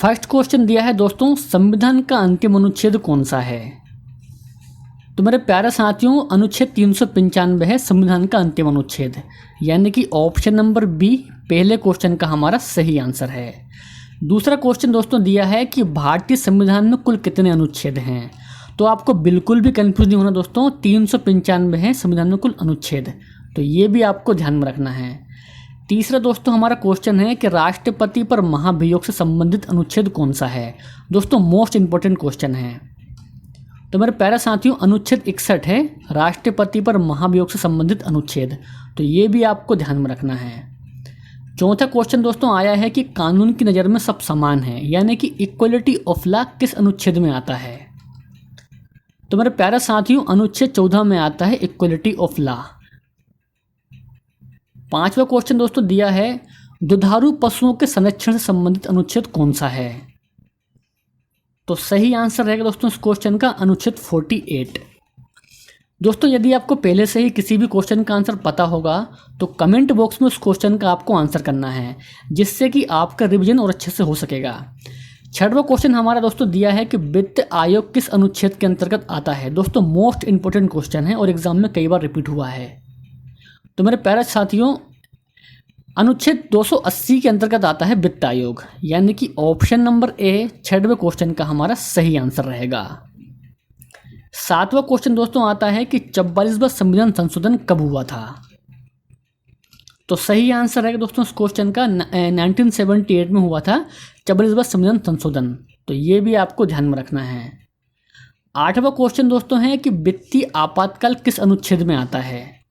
First question दिया है दोस्तों, संविधान का अंतिम अनुच्छेद कौन सा है? तो मेरे प्यारे साथियों, अनुच्छेद 395 है संविधान का अंतिम अनुच्छेद, यानी कि ऑप्शन नंबर बी पहले क्वेश्चन का हमारा सही आंसर है। दूसरा क्वेश्चन दोस्तों दिया है कि भारतीय संविधान में कुल कितने अनुच्छेद हैं? तो आपको बिल्कुल भी कंफ्यूज नहीं होना दोस्तों, 395 है संविधान में कुल अनुच्छेद, तो ये भी आपको ध्यान में रखना है। तीसरा दोस्तों हमारा क्वेश्चन है कि राष्ट्रपति पर महाभियोग से संबंधित अनुच्छेद कौन सा है? दोस्तों मोस्ट इंपॉर्टेंट क्वेश्चन है। तो मेरे प्यारे साथियों, अनुच्छेद 61 है राष्ट्रपति पर महाभियोग से संबंधित अनुच्छेद, तो ये भी आपको ध्यान में रखना है। चौथा क्वेश्चन दोस्तों आया है कि कानून की नज़र में सब समान है, यानी कि इक्वलिटी ऑफ लॉ किस अनुच्छेद में आता है? तो मेरे प्यारे साथियों, अनुच्छेद 14 में आता है इक्वलिटी ऑफ लॉ। पांचवा क्वेश्चन दोस्तों दिया है दुधारू पशुओं के संरक्षण से संबंधित अनुच्छेद कौन सा है? तो सही आंसर रहेगा दोस्तों इस क्वेश्चन का अनुच्छेद 48। दोस्तों यदि आपको पहले से ही किसी भी क्वेश्चन का आंसर पता होगा तो कमेंट बॉक्स में उस क्वेश्चन का आपको आंसर करना है, जिससे कि आपका रिवीजन और अच्छे से हो सकेगा। छठवां क्वेश्चन हमारा दोस्तों दिया है कि वित्त आयोग किस अनुच्छेद के अंतर्गत आता है? दोस्तों मोस्ट इंपोर्टेंट क्वेश्चन है और एग्जाम में कई बार रिपीट हुआ है। तो मेरे प्यारे साथियों, अनुच्छेद 280 के अंतर्गत आता है वित्त आयोग, यानी कि ऑप्शन नंबर ए छठवें क्वेश्चन का हमारा सही आंसर रहेगा। सातवां क्वेश्चन दोस्तों आता है कि 44वां संविधान संशोधन कब हुआ था? तो सही आंसर रहेगा दोस्तों इस क्वेश्चन का 1978 में हुआ था 44वां संविधान संशोधन, तो ये भी आपको ध्यान में रखना है। आठवां क्वेश्चन दोस्तों है कि वित्तीय आपातकाल किस अनुच्छेद में आता है?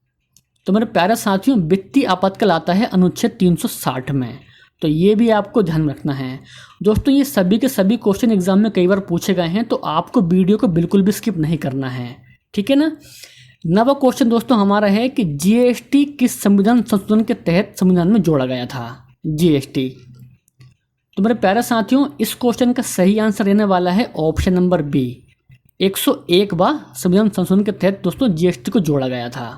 तो मेरे प्यारे साथियों, वित्तीय आपातकाल आता है अनुच्छेद 360 में, तो ये भी आपको ध्यान में रखना है। दोस्तों ये सभी के सभी क्वेश्चन एग्जाम में कई बार पूछे गए हैं, तो आपको वीडियो को बिल्कुल भी स्किप नहीं करना है, ठीक है ना। नवा क्वेश्चन दोस्तों हमारा है कि जीएसटी किस संविधान संशोधन के तहत संविधान में जोड़ा गया था? जीएसटी। तो मेरे प्यारे साथियों, इस क्वेश्चन का सही आंसर रहने वाला है ऑप्शन नंबर बी 101वां संविधान संशोधन के तहत दोस्तों जीएसटी को जोड़ा गया था।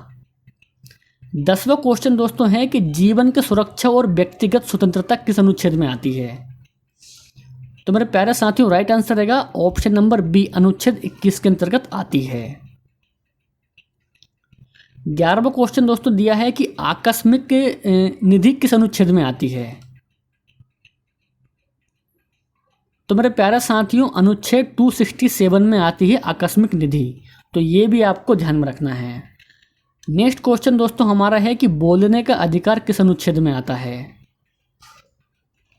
10वां क्वेश्चन दोस्तों है कि जीवन की सुरक्षा और व्यक्तिगत स्वतंत्रता किस अनुच्छेद में आती है? तो मेरे प्यारे साथियों, राइट आंसर रहेगा ऑप्शन नंबर बी अनुच्छेद 21 के अंतर्गत आती है। 11वां क्वेश्चन दोस्तों दिया है कि आकस्मिक निधि किस अनुच्छेद में आती है? तो मेरे प्यारे साथियों, अनुच्छेद 267 में आती है आकस्मिक निधि, तो ये भी आपको ध्यान में रखना है। नेक्स्ट क्वेश्चन दोस्तों हमारा है कि बोलने का अधिकार किस अनुच्छेद में आता है?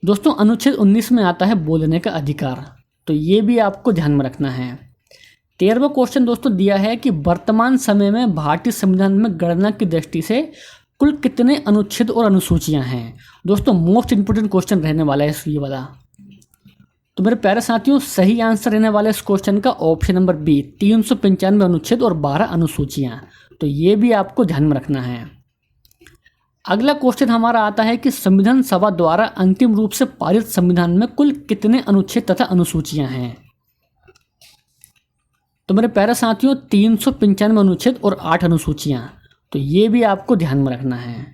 दोस्तों अनुच्छेद 19 में आता है बोलने का अधिकार, तो ये भी आपको ध्यान में रखना है। 13वां क्वेश्चन दोस्तों दिया है कि वर्तमान समय में भारतीय संविधान में गणना की दृष्टि से कुल कितने अनुच्छेद और अनुसूचियां हैं? दोस्तों मोस्ट इंपोर्टेंट क्वेश्चन रहने वाला है ये वाला। तो मेरे प्यारे साथियों, सही आंसर रहने वाला है इस क्वेश्चन का ऑप्शन नंबर बी 395 अनुच्छेद और 12 अनुसूचियां, तो ये भी आपको ध्यान में रखना है। अगला क्वेश्चन हमारा आता है कि संविधान सभा द्वारा अंतिम रूप से पारित संविधान में कुल कितने अनुच्छेद तथा अनुसूचियां हैं? तो मेरे प्यारे साथियों, 395 अनुच्छेद और 8 अनुसूचियां, तो ये भी आपको ध्यान में रखना है।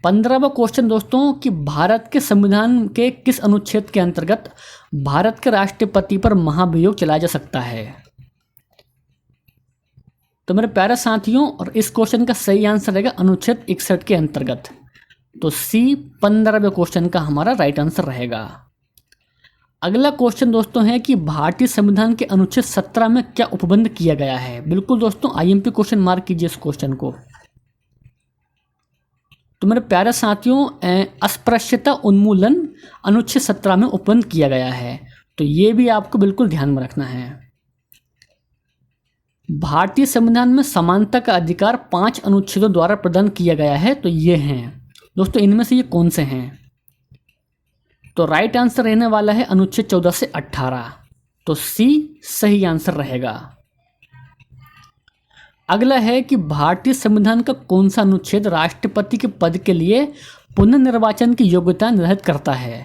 15वां क्वेश्चन दोस्तों कि भारत के संविधान के किस अनुच्छेद के अंतर्गत भारत के राष्ट्रपति पर महाभियोग चलाया जा सकता है? तो मेरे प्यारे साथियों, और इस क्वेश्चन का सही आंसर रहेगा अनुच्छेद 61 के अंतर्गत, तो सी 15वें क्वेश्चन का हमारा राइट आंसर रहेगा। अगला क्वेश्चन दोस्तों है कि भारतीय संविधान के अनुच्छेद 17 में क्या उपबंध किया गया है? बिल्कुल दोस्तों आईएमपी क्वेश्चन मार्क कीजिए इस क्वेश्चन को। तो मेरे प्यारे साथियों, अस्पृश्यता उन्मूलन अनुच्छेद 17 में उपबंध किया गया है, तो ये भी आपको बिल्कुल ध्यान में रखना है। भारतीय संविधान में समानता का अधिकार 5 अनुच्छेदों द्वारा प्रदान किया गया है, तो ये हैं दोस्तों, इनमें से ये कौन से हैं? तो राइट आंसर रहने वाला है अनुच्छेद 14 से 18, तो सी सही आंसर रहेगा। अगला है कि भारतीय संविधान का कौन सा अनुच्छेद राष्ट्रपति के पद के लिए पुनर्निर्वाचन की योग्यता निर्धारित करता है?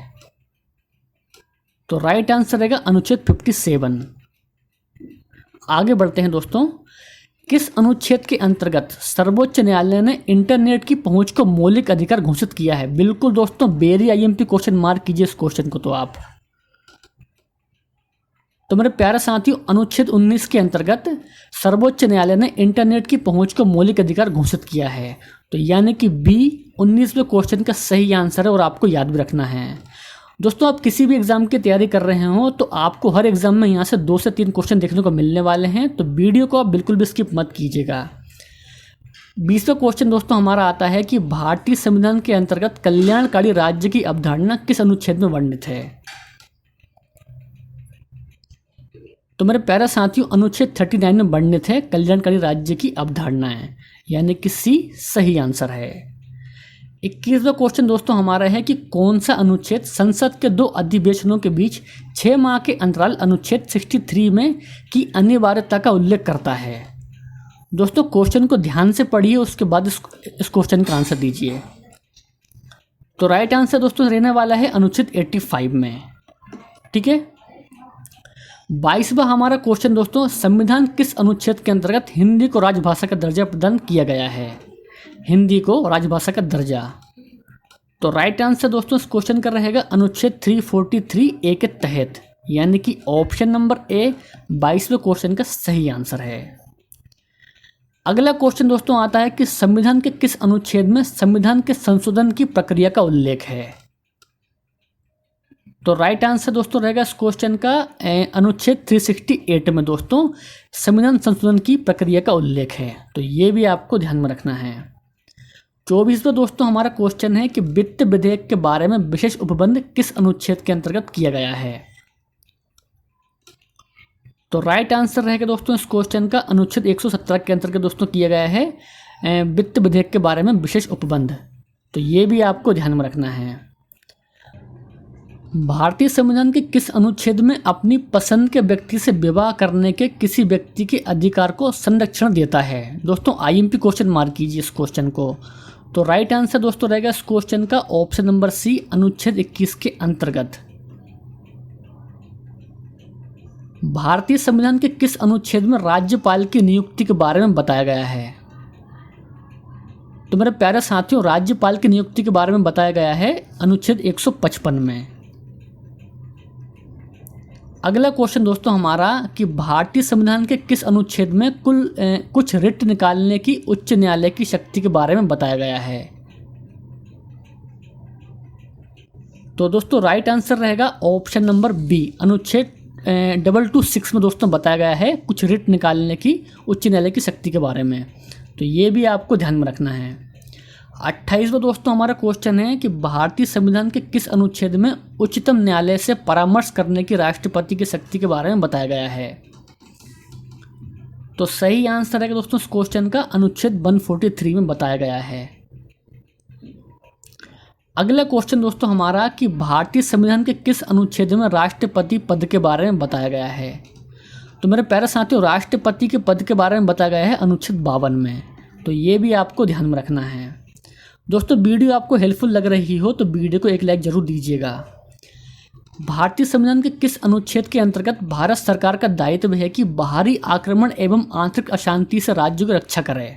तो राइट आंसर रहेगा अनुच्छेद 57। आगे बढ़ते हैं दोस्तों, किस अनुच्छेद के अंतर्गत सर्वोच्च न्यायालय ने इंटरनेट की पहुंच को मौलिक अधिकार घोषित किया है? बिल्कुल दोस्तों, वेरी आईएमपी क्वेश्चन मार्क कीजिए इस क्वेश्चन को। तो आप तो मेरे प्यारे साथियों, अनुच्छेद 19 के अंतर्गत सर्वोच्च न्यायालय ने इंटरनेट की पहुंच को मौलिक अधिकार घोषित किया है। तो यानी कि बी 19वें क्वेश्चन का सही आंसर है और आपको याद भी रखना है। दोस्तों, आप किसी भी एग्जाम की तैयारी कर रहे हो तो आपको हर एग्जाम में यहाँ से 2 से 3 क्वेश्चन देखने को मिलने वाले हैं, तो वीडियो को आप बिल्कुल भी स्किप मत कीजिएगा। 20वां क्वेश्चन दोस्तों हमारा आता है कि भारतीय संविधान के अंतर्गत कल्याणकारी राज्य की अवधारणा किस अनुच्छेद में वर्णित है। तो मेरे प्यारे साथियों, अनुच्छेद 39 में वर्णित है कल्याणकारी राज्य की अवधारणाएं, यानी कि सी सही आंसर है। 21वां क्वेश्चन दोस्तों हमारा है कि कौन सा अनुच्छेद संसद के 2 अधिवेशनों के बीच 6 माह के अंतराल अनुच्छेद 63 में की अनिवार्यता का उल्लेख करता है। दोस्तों, क्वेश्चन को ध्यान से पढ़िए, उसके बाद इस क्वेश्चन का आंसर दीजिए। तो राइट आंसर दोस्तों रहने वाला है अनुच्छेद 85 में। ठीक है। 22वां हमारा क्वेश्चन दोस्तों, संविधान किस अनुच्छेद के अंतर्गत हिंदी को राजभाषा का दर्जा प्रदान किया गया है। हिंदी को राजभाषा का दर्जा। तो राइट आंसर दोस्तों इस क्वेश्चन का रहेगा अनुच्छेद 343A के तहत, यानी कि ऑप्शन नंबर ए 22वें क्वेश्चन का सही आंसर है। अगला क्वेश्चन दोस्तों आता है कि संविधान के किस अनुच्छेद में संविधान के संशोधन की प्रक्रिया का उल्लेख है। तो राइट आंसर दोस्तों रहेगा इस क्वेश्चन का अनुच्छेद 368 में दोस्तों संविधान संशोधन की प्रक्रिया का उल्लेख है। तो ये भी आपको ध्यान में रखना है। 24वां दोस्तों हमारा क्वेश्चन है कि वित्त विधेयक के बारे में विशेष उपबंध किस अनुच्छेद के अंतर्गत किया गया है। तो राइट आंसर रहेगा दोस्तों इस क्वेश्चन का अनुच्छेद 117 के अंतर्गत दोस्तों किया गया है वित्त विधेयक के बारे में विशेष उपबंध। तो ये भी आपको ध्यान में रखना है। भारतीय संविधान के किस अनुच्छेद में अपनी पसंद के व्यक्ति से विवाह करने के किसी व्यक्ति के अधिकार को संरक्षण देता है। दोस्तों आईएमपी क्वेश्चन मार्क कीजिए इस क्वेश्चन को। तो राइट आंसर दोस्तों रहेगा इस क्वेश्चन का ऑप्शन नंबर सी अनुच्छेद 21 के अंतर्गत। भारतीय संविधान के किस अनुच्छेद में राज्यपाल की नियुक्ति के बारे में बताया गया है। तो मेरे प्यारे साथियों, राज्यपाल की नियुक्ति के बारे में बताया गया है अनुच्छेद 155 में। अगला क्वेश्चन दोस्तों हमारा कि भारतीय संविधान के किस अनुच्छेद में कुछ रिट निकालने की उच्च न्यायालय की शक्ति के बारे में बताया गया है। तो दोस्तों राइट आंसर रहेगा ऑप्शन नंबर बी अनुच्छेद 226 में दोस्तों बताया गया है कुछ रिट निकालने की उच्च न्यायालय की शक्ति के बारे में। तो ये भी आपको ध्यान में रखना है। 28वां दोस्तों हमारा क्वेश्चन है कि भारतीय संविधान के किस अनुच्छेद में उच्चतम न्यायालय से परामर्श करने की राष्ट्रपति की शक्ति के बारे में बताया गया है। तो सही आंसर है दोस्तों इस क्वेश्चन का अनुच्छेद 143 में बताया गया है। अगला क्वेश्चन दोस्तों हमारा कि भारतीय संविधान के किस अनुच्छेद में राष्ट्रपति पद के बारे में बताया गया है। तो मेरे प्यारे साथियों, राष्ट्रपति के पद के बारे में बताया गया है अनुच्छेद 52 में। तो ये भी आपको ध्यान में रखना है। दोस्तों वीडियो आपको हेल्पफुल लग रही हो तो वीडियो को एक लाइक जरूर दीजिएगा। भारतीय संविधान के किस अनुच्छेद के अंतर्गत भारत सरकार का दायित्व है कि बाहरी आक्रमण एवं आंतरिक अशांति से राज्यों की रक्षा करे।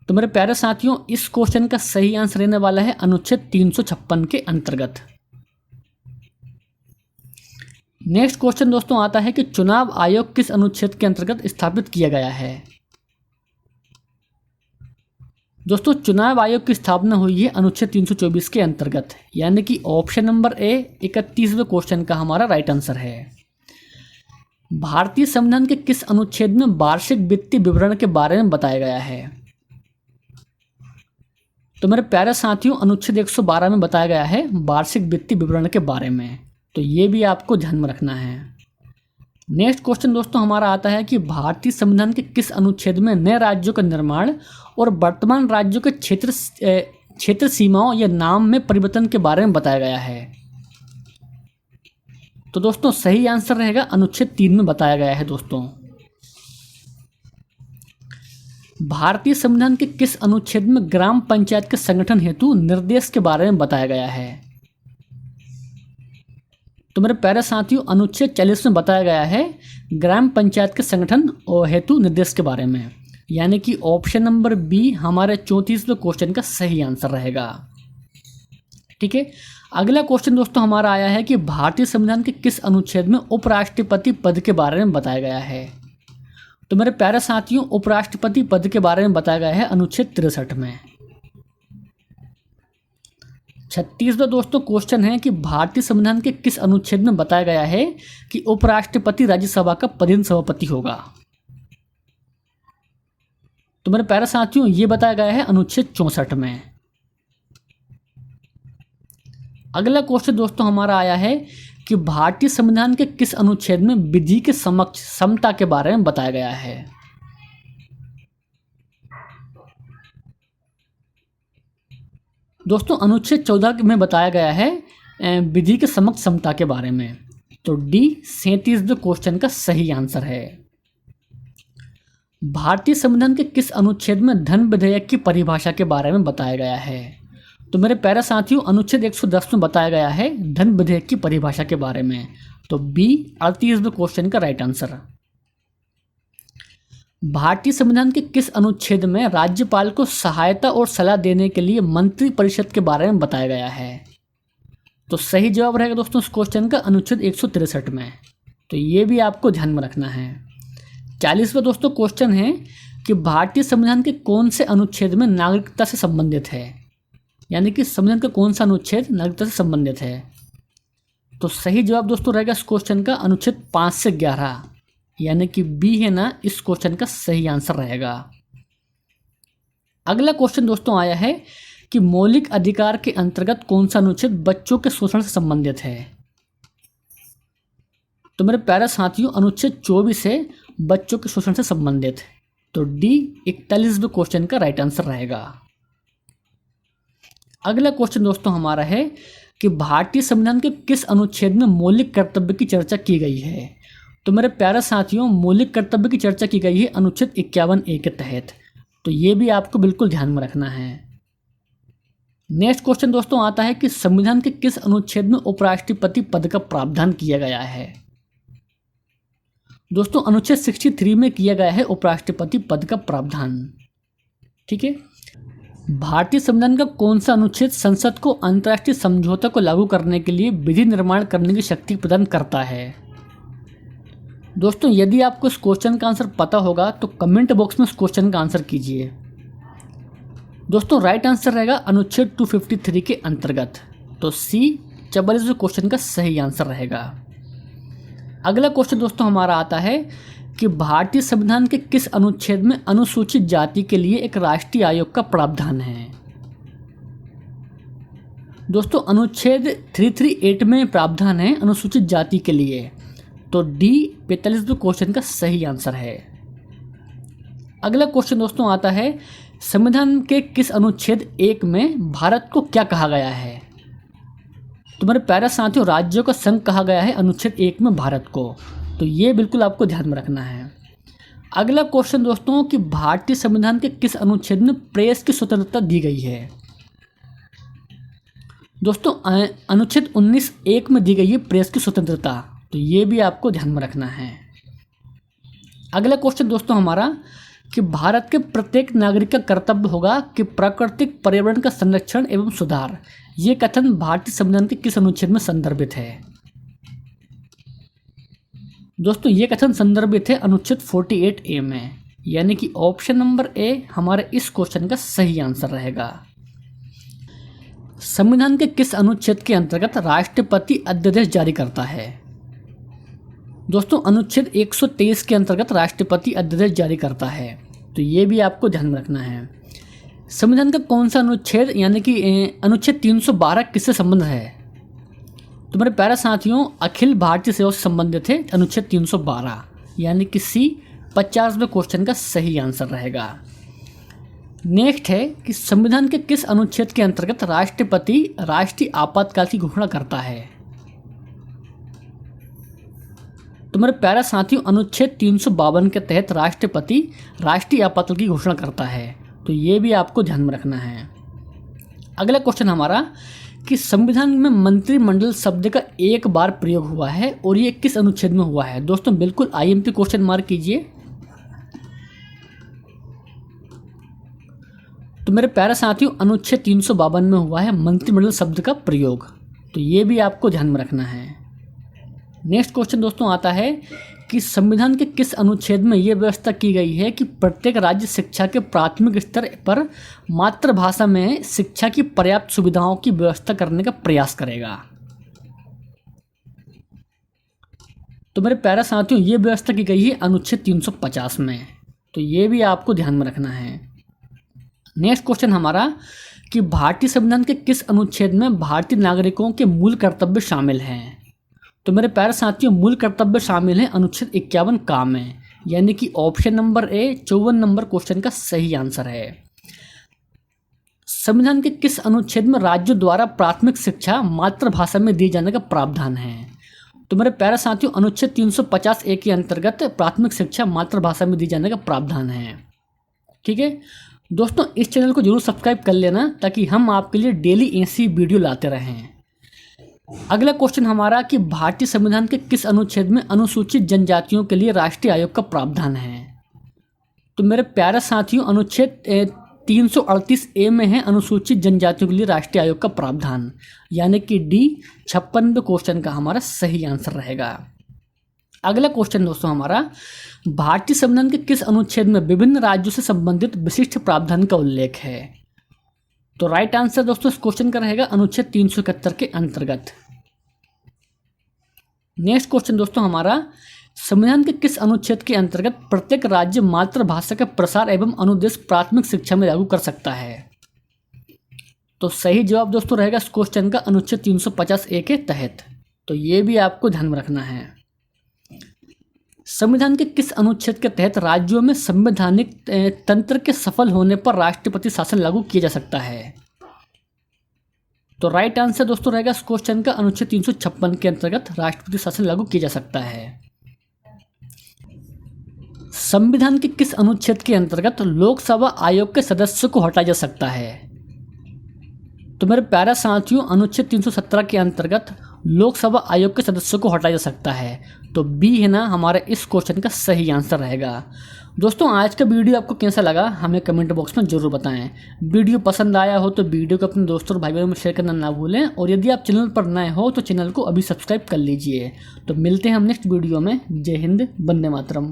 तो मेरे प्यारे साथियों, इस क्वेश्चन का सही आंसर रहने वाला है अनुच्छेद 356 के अंतर्गत। नेक्स्ट क्वेश्चन दोस्तों आता है कि चुनाव आयोग किस अनुच्छेद के अंतर्गत स्थापित किया गया है। दोस्तों चुनाव आयोग की स्थापना हुई है अनुच्छेद 324 के अंतर्गत, यानी कि ऑप्शन नंबर ए 31वें क्वेश्चन का हमारा राइट आंसर है। भारतीय संविधान के किस अनुच्छेद में वार्षिक वित्तीय विवरण के बारे में बताया गया है। तो मेरे प्यारे साथियों, अनुच्छेद 112 में बताया गया है वार्षिक वित्तीय विवरण के बारे में। तो ये भी आपको ध्यान में रखना है। नेक्स्ट क्वेश्चन दोस्तों हमारा आता है कि भारतीय संविधान के किस अनुच्छेद में नए राज्यों का निर्माण और वर्तमान राज्यों के क्षेत्र सीमाओं या नाम में परिवर्तन के बारे में बताया गया है। तो दोस्तों सही आंसर रहेगा अनुच्छेद 3 में बताया गया है। दोस्तों भारतीय संविधान के किस अनुच्छेद में ग्राम पंचायत के संगठन हेतु निर्देश के बारे में बताया गया है। तो मेरे प्यारे साथियों, अनुच्छेद 40 में बताया गया है ग्राम पंचायत के संगठन और हेतु निर्देश के बारे में, यानी कि ऑप्शन नंबर बी हमारे 34वें क्वेश्चन का सही आंसर रहेगा। ठीक है। अगला क्वेश्चन दोस्तों हमारा आया है कि भारतीय संविधान के किस अनुच्छेद में उपराष्ट्रपति पद के बारे में बताया गया है। तो मेरे प्यारे साथियों, उपराष्ट्रपति पद के बारे में बताया गया है अनुच्छेद 63 में। 36वां दोस्तों क्वेश्चन है कि भारतीय संविधान के किस अनुच्छेद में बताया गया है कि उपराष्ट्रपति राज्यसभा का पदेन सभापति होगा। तो मेरे प्यारे साथियों, ये बताया गया है अनुच्छेद 64 में। अगला क्वेश्चन दोस्तों हमारा आया है कि भारतीय संविधान के किस अनुच्छेद में विधि के समक्ष समता के बारे में बताया गया है। दोस्तों अनुच्छेद 14 में बताया गया है विधि के समक्ष समता के बारे में। तो डी 37वें क्वेश्चन का सही आंसर है। भारतीय संविधान के किस अनुच्छेद में धन विधेयक की परिभाषा के बारे में बताया गया है। तो मेरे प्यारे साथियों, अनुच्छेद 110 में बताया गया है धन विधेयक की परिभाषा के बारे में। तो बी 38वें क्वेश्चन का राइट आंसर। भारतीय संविधान के किस अनुच्छेद में राज्यपाल को सहायता और सलाह देने के लिए मंत्रिपरिषद के बारे में बताया गया है। तो सही जवाब रहेगा दोस्तों इस क्वेश्चन का अनुच्छेद 163 में। तो ये भी आपको ध्यान में रखना है। 40वां दोस्तों क्वेश्चन है कि भारतीय संविधान के कौन से अनुच्छेद में नागरिकता से संबंधित है, यानी कि संविधान का कौन सा अनुच्छेद नागरिकता से संबंधित है। तो सही जवाब दोस्तों रहेगा इस क्वेश्चन का अनुच्छेद 5 से 11, यानी कि बी है ना, इस क्वेश्चन का सही आंसर रहेगा। अगला क्वेश्चन दोस्तों आया है कि मौलिक अधिकार के अंतर्गत कौन सा अनुच्छेद बच्चों के शोषण से संबंधित है। तो मेरे प्यारे साथियों, अनुच्छेद 24 है बच्चों के शोषण से संबंधित। तो डी 41वें क्वेश्चन का राइट आंसर रहेगा। अगला क्वेश्चन दोस्तों हमारा है कि भारतीय संविधान के किस अनुच्छेद में मौलिक कर्तव्य की चर्चा की गई है। तो मेरे प्यारे साथियों, मौलिक कर्तव्य की चर्चा की गई है अनुच्छेद 51A के तहत। तो ये भी आपको बिल्कुल ध्यान में रखना है। नेक्स्ट क्वेश्चन दोस्तों आता है कि संविधान के किस अनुच्छेद में उपराष्ट्रपति पद का प्रावधान किया गया है। दोस्तों अनुच्छेद 63 में किया गया है उपराष्ट्रपति पद का प्रावधान। ठीक है। भारतीय संविधान का कौन सा अनुच्छेद संसद को अंतर्राष्ट्रीय समझौते को लागू करने के लिए विधि निर्माण करने की शक्ति प्रदान करता है। दोस्तों यदि आपको इस क्वेश्चन का आंसर पता होगा तो कमेंट बॉक्स में इस क्वेश्चन का आंसर कीजिए। दोस्तों राइट आंसर रहेगा अनुच्छेद 253 के अंतर्गत। तो सी 44वें क्वेश्चन का सही आंसर रहेगा। अगला क्वेश्चन दोस्तों हमारा आता है कि भारतीय संविधान के किस अनुच्छेद में अनुसूचित जाति के लिए एक राष्ट्रीय आयोग का प्रावधान है। दोस्तों अनुच्छेद 338 में प्रावधान है अनुसूचित जाति के लिए। तो डी 45वें क्वेश्चन का सही आंसर है। अगला क्वेश्चन दोस्तों आता है संविधान के किस अनुच्छेद 1 में भारत को क्या कहा गया है। तो मेरे प्यारे साथियों, राज्यों का संघ कहा गया है अनुच्छेद 1 में भारत को। तो ये बिल्कुल आपको ध्यान में रखना है। अगला क्वेश्चन दोस्तों कि भारतीय संविधान के किस अनुच्छेद में प्रेस की स्वतंत्रता दी गई है। दोस्तों अनुच्छेद 19(1) में दी गई है प्रेस की स्वतंत्रता। तो ये भी आपको ध्यान में रखना है। अगला क्वेश्चन दोस्तों हमारा कि भारत के प्रत्येक नागरिक का कर्तव्य होगा कि प्राकृतिक पर्यावरण का संरक्षण एवं सुधार। ये कथन भारतीय संविधान के किस अनुच्छेद में संदर्भित है। दोस्तों ये कथन संदर्भित है अनुच्छेद 48A में, यानी कि ऑप्शन नंबर ए हमारे इस क्वेश्चन का सही आंसर रहेगा। संविधान के किस अनुच्छेद के अंतर्गत राष्ट्रपति अध्यादेश जारी करता है। दोस्तों अनुच्छेद 123 के अंतर्गत राष्ट्रपति अध्यादेश जारी करता है। तो ये भी आपको ध्यान में रखना है। संविधान का कौन सा अनुच्छेद यानी कि अनुच्छेद 312 किससे संबंध है। तो मेरे प्यारे साथियों, अखिल भारतीय सेवा से संबंधित है अनुच्छेद 312, यानी कि सी 50वें क्वेश्चन का सही आंसर रहेगा। नेक्स्ट है कि संविधान के किस अनुच्छेद के अंतर्गत राष्ट्रपति राष्ट्रीय आपातकाल की घोषणा करता है। तो मेरे प्यारे साथियों, अनुच्छेद 352 के तहत राष्ट्रपति राष्ट्रीय आपातकाल की घोषणा करता है। तो ये भी आपको ध्यान में रखना है। अगला क्वेश्चन हमारा कि संविधान में मंत्रिमंडल शब्द का एक बार प्रयोग हुआ है और ये किस अनुच्छेद में हुआ है। दोस्तों बिल्कुल IMP क्वेश्चन मार्क कीजिए। तो मेरे प्यारे साथियों, अनुच्छेद 352 में हुआ है मंत्रिमंडल शब्द का प्रयोग। तो ये भी आपको ध्यान में रखना है। नेक्स्ट क्वेश्चन दोस्तों आता है कि संविधान के किस अनुच्छेद में ये व्यवस्था की गई है कि प्रत्येक राज्य शिक्षा के प्राथमिक स्तर पर मातृभाषा में शिक्षा की पर्याप्त सुविधाओं की व्यवस्था करने का प्रयास करेगा। तो मेरे प्यारे साथियों, ये व्यवस्था की गई है अनुच्छेद 350 में, तो ये भी आपको ध्यान में रखना है। नेक्स्ट क्वेश्चन हमारा कि भारतीय संविधान के किस अनुच्छेद में भारतीय नागरिकों के मूल कर्तव्य शामिल हैं। तो मेरे प्यारे साथियों, मूल कर्तव्य शामिल है अनुच्छेद 51 का में, यानी कि option number A 54 number question का सही आंसर है। संविधान के किस अनुच्छेद में राज्यों द्वारा प्राथमिक शिक्षा मातृभाषा में दिए जाने का प्रावधान है। तो मेरे प्यारे साथियों, अनुच्छेद 350 ए के अंतर्गत प्राथमिक शिक्षा मातृभाषा में दिए जाने का प्रावधान है। ठीक है दोस्तों, इस चैनल को जरूर सब्सक्राइब कर लेना ताकि हम आपके लिए डेली ऐसी वीडियो लाते रहें। अगला क्वेश्चन हमारा कि भारतीय संविधान के किस अनुच्छेद में अनुसूचित जनजातियों के लिए राष्ट्रीय आयोग का प्रावधान है। तो मेरे प्यारे साथियों, अनुच्छेद 338 ए में है अनुसूचित जनजातियों के लिए राष्ट्रीय आयोग का प्रावधान, यानी कि डी 56 क्वेश्चन का हमारा सही आंसर रहेगा। अगला क्वेश्चन दोस्तों हमारा, भारतीय संविधान के किस अनुच्छेद में विभिन्न राज्यों से संबंधित विशिष्ट प्रावधान का उल्लेख है। तो राइट आंसर दोस्तों इस क्वेश्चन का रहेगा अनुच्छेद 371 के अंतर्गत। नेक्स्ट क्वेश्चन दोस्तों हमारा, संविधान के किस अनुच्छेद के अंतर्गत प्रत्येक राज्य मातृभाषा का प्रसार एवं अनुदेश प्राथमिक शिक्षा में लागू कर सकता है। तो सही जवाब दोस्तों रहेगा इस क्वेश्चन का अनुच्छेद 350 ए के तहत, तो ये भी आपको ध्यान में रखना है। संविधान के किस अनुच्छेद के तहत राज्यों में संवैधानिक तंत्र के सफल होने पर राष्ट्रपति शासन लागू किया जा सकता है। तो राइट आंसर दोस्तों रहेगा इस क्वेश्चन का अनुच्छेद 356 के अंतर्गत राष्ट्रपति शासन लागू किया जा सकता है। संविधान के किस अनुच्छेद के अंतर्गत लोकसभा आयोग के सदस्य को हटाया जा सकता है। तो मेरे प्यारे साथियों, अनुच्छेद 317 के अंतर्गत लोकसभा आयोग के सदस्यों को हटाया जा सकता है, तो बी है ना हमारा इस क्वेश्चन का सही आंसर रहेगा। दोस्तों आज का वीडियो आपको कैसा लगा हमें कमेंट बॉक्स में जरूर बताएं। वीडियो पसंद आया हो तो वीडियो को अपने दोस्तों और भाई बहनों में शेयर करना ना भूलें, और यदि आप चैनल पर नए हो तो चैनल को अभी सब्सक्राइब कर लीजिए। तो मिलते हैं हम नेक्स्ट वीडियो में। जय हिंद, वंदे मातरम।